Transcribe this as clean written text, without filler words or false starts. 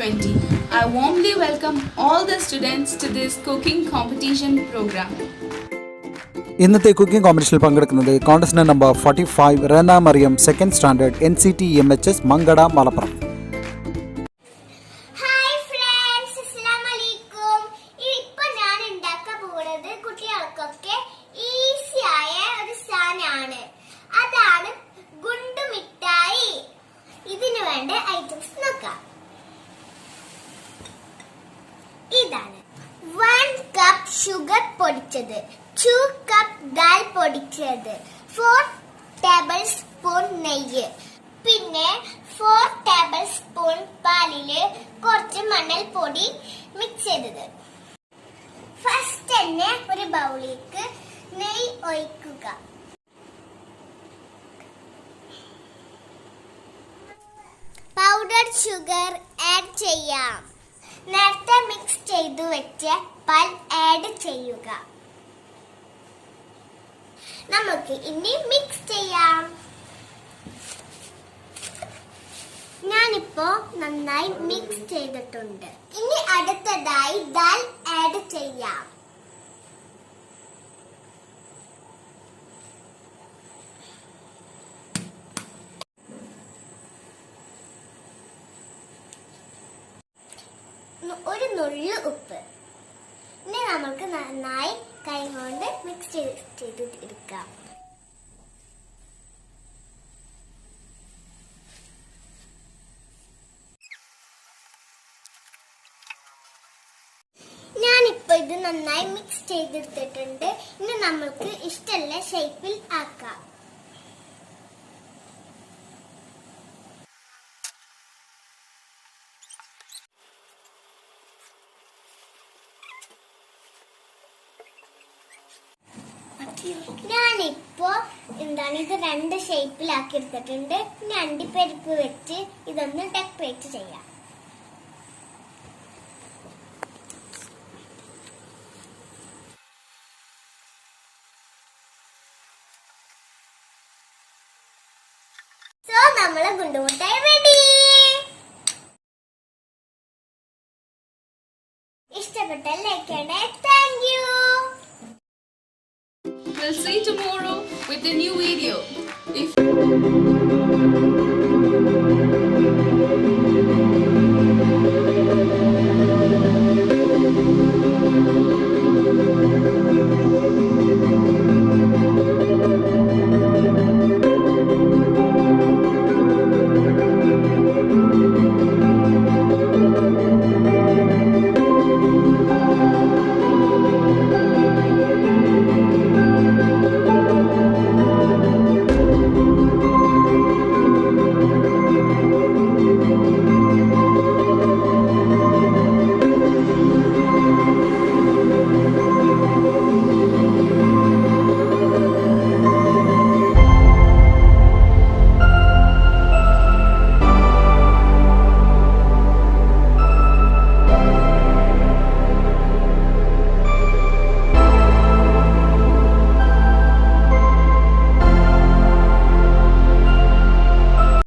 2020. I warmly welcome all the students to this cooking competition program. ഇന്നത്തെ cooking കോമ്പറ്റീഷനിൽ പങ്കെടുക്കുന്നത് contestant number 45 Rana Mariyam second standard NCT MHS Mankada Malappuram. Hi friends, അസ്സലാമു അലൈക്കും. ഇപ്പോൾ ഞാൻ ഉണ്ടാക്കാൻ പോകുന്നത് കുട്ടികൾക്കൊക്കെ ഈസി ആയ ഒരു സാധനമാണ്. അതാണ് ഗുണ്ടു മിഠായി. ഇതിനു വേണ്ട ഐറ്റംസ് നോക്കാം. ഇതാണ് 1 കപ്പ് ഷുഗർ പൊടിച്ചത്, 2 കപ്പ് ദാൽ പൊടിച്ചത്, 4 ടേബിൾ സ്പൂൺ നെയ്യ്, പിന്നെ 4 ടേബിൾ സ്പൂൺ പാലില് കുറച്ച് മണൽപ്പൊടി മിക്സ് ചെയ്തത്. ഫസ്റ്റ് തന്നെ ഒരു ബൗളിലേക്ക് നെയ്യ് ഒഴിക്കുക. പൗഡർ ഷുഗർ ആഡ് ചെയ്യാം. നേരത്തെ മിക്സ് ചെയ്തു വെച്ച പാൽ ആഡ് ചെയ്യുക. നമുക്ക് ഇനി മിക്സ് ചെയ്യാം. ഞാനിപ്പോ നന്നായി മിക്സ് ചെയ്തിട്ടുണ്ട്. ഇനി അടുത്തതായി ദാൽ ആഡ് ചെയ്യാം. ഒരു നുള്ളു ഉപ്പ്. ഇനി നമുക്ക് നന്നായി കൈ കൊണ്ട് മിക്സ് ചെയ്ത് എടുക്കാം. ഞാനിപ്പോ ഇത് നന്നായി മിക്സ് ചെയ്തെടുത്തിട്ടുണ്ട്. ഇനി നമുക്ക് ഇഷ്ടമുള്ള ഷേപ്പിൽ ആക്കാം. ഞാനിപ്പോ ഇത് 2 ഷേപ്പിലാക്കി എടുത്തിട്ടുണ്ട്. ഇനി അണ്ടിപ്പരിപ്പ് വെച്ച് ഇതൊന്ന് ഡെക്കറേറ്റ് ചെയ്യാം. സോ നമ്മളെ ഗുണ്ടുമുട്ടായി റെഡി. ഇഷ്ടപ്പെട്ടാൽ ലൈക്ക് ചെയ്യണേ. Thank you. We'll see you tomorrow with a new video. If